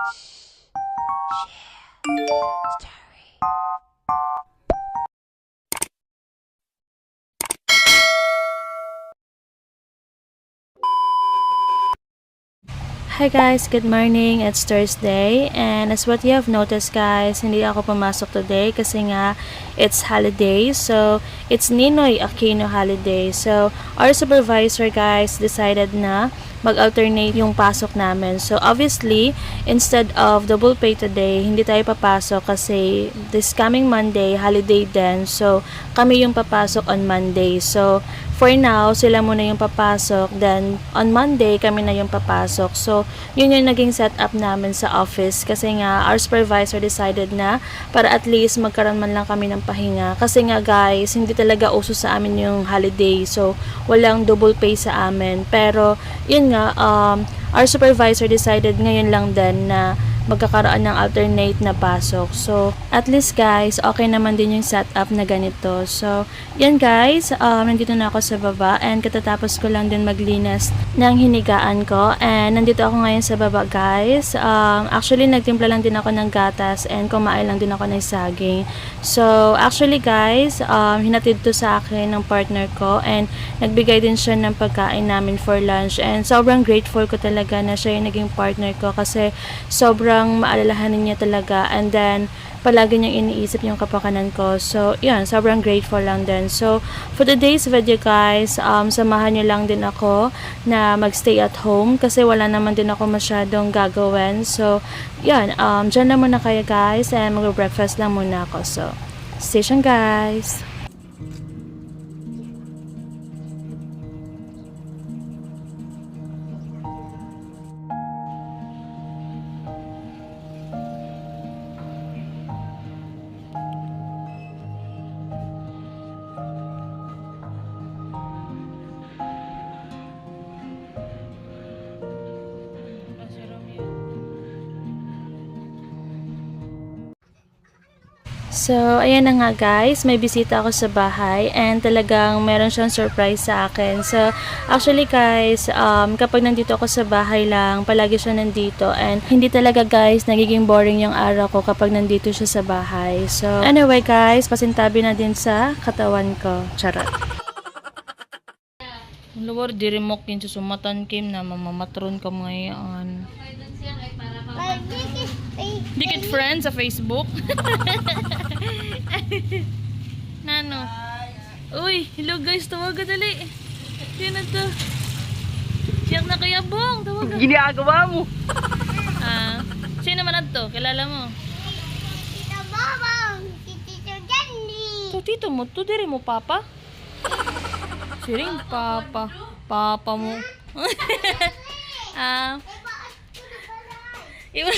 Hi guys, good morning. It's Thursday and as what you have noticed guys, hindi ako pumasok today kasi nga it's holiday. So, it's Ninoy Aquino holiday. So, our supervisor guys decided na mag-alternate yung pasok namin. So, obviously, instead of double pay today, hindi tayo papasok kasi this coming Monday, holiday din. So, kami yung papasok on Monday. So, for now, sila muna yung papasok. Then, on Monday, kami na yung papasok. So, yun yung naging setup namin sa office. Kasi nga, our supervisor decided na para at least magkaroon man lang kami ng pahinga. Kasi nga guys, hindi talaga uso sa amin yung holiday. So, walang double pay sa amin. Pero, yun nga, our supervisor decided ngayon lang din na magkakaroon ng alternate na pasok. So, at least guys, okay naman din yung setup na ganito. So, yan guys, nandito na ako sa baba and katatapos ko lang din maglinis ng hinigaan ko. And nandito ako ngayon sa baba guys. Actually, nagtimpla lang din ako ng gatas and kumain lang din ako ng saging. So, actually guys, hinatid to sa akin ng partner ko and nagbigay din siya ng pagkain namin for lunch. And sobrang grateful ko talaga na siya yung naging partner ko kasi sobrang maalalahanin niya talaga and then palagi niyang iniisip yung kapakanan ko. So, yun, sobrang grateful lang din. So, for today's video guys, samahan niyo lang din ako na magstay at home kasi wala naman din ako masyadong gagawin. So, yun, dyan na muna kayo guys and mag-breakfast lang muna ako. So, stay tuned guys! So, ayan na nga guys, may bisita ako sa bahay and talagang meron siyang surprise sa akin. So, actually guys, kapag nandito ako sa bahay lang, palagi siya nandito and hindi talaga guys, nagiging boring yung araw ko kapag nandito siya sa bahay. So, anyway guys, pasintabi na din sa katawan ko. Charot. Luwar, diremokin sa sumatan kim na mamamatron ka ngayon. Dikit friends sa Facebook. Nano? Uy, hello guys, tawagan dali. Sino to? Siyak na kaya bong, tawagan. Ginagawa mo. Sino man to? Kilala mo? Tito Bobong, si Tito Jenny. To tito mo, to diri mo papa? Siring papa. Papa mo. Iba.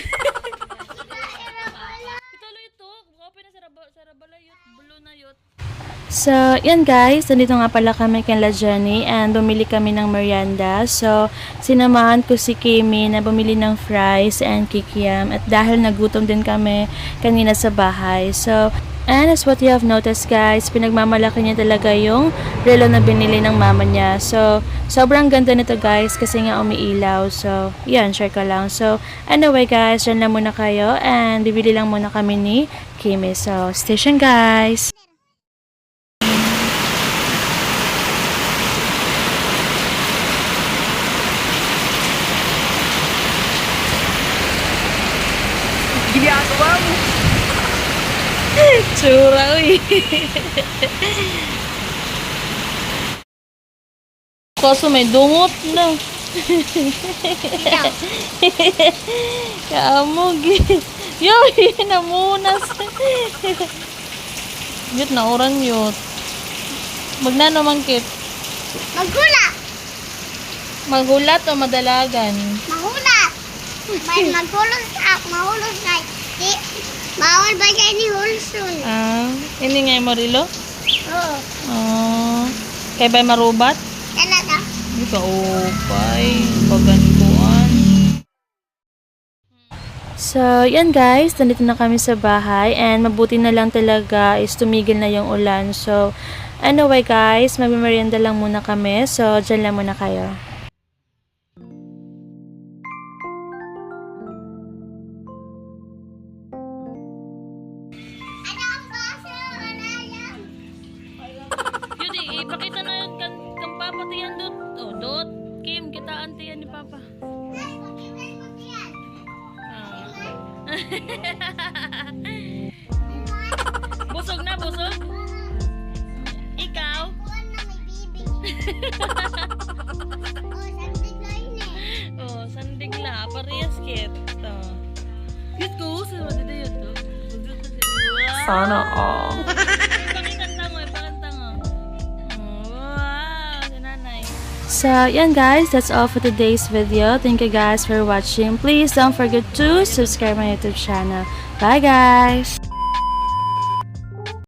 So, yan guys, nandito nga pala kami kay La Jenny and bumili kami ng merienda. So, sinamahan ko si Kimi na bumili ng fries and kikiam at dahil nagutom din kami kanina sa bahay. So, and as what you have noticed guys, pinagmamalaki niya talaga yung relo na binili ng mama niya. So, sobrang ganda nito guys kasi nga umiilaw. So, yan, share ko lang. So, anyway guys, dyan lang muna kayo and bibili lang muna kami ni Kimi. So, station guys! Ginagawa mo. Tsura, uy! Kaso may dungot na. Kaamog. Yoy, namunas. Yut na oran yut. Magnano mangkit? Magulat. Magulat o madalagan? Mahulat. May maghulog sa mahulog na. Di, bawal ba kayo ni Hulsun? Ini nga mo rilo? Oo. Kaya ba'y marubat? Talaga. Hindi ka upay. Pagankuan. So, yan guys. Nandito na kami sa bahay. And mabuti na lang talaga is tumigil na yung ulan. So, anyway guys, magmerienda lang muna kami. So, dyan lang muna kayo. Busog na, busog? Ikaw? Kuwan na may bibi. Oh, sandig na yun eh. Oh, sandigla. Parehas kit. Yut ko, sa mga yun to. Sana all. Ipakikanta mo, ipakanta mo. Wow, si nanay. So, yan guys, that's all for today's video. Thank you guys for watching. Please don't forget to subscribe my YouTube channel. Bye guys!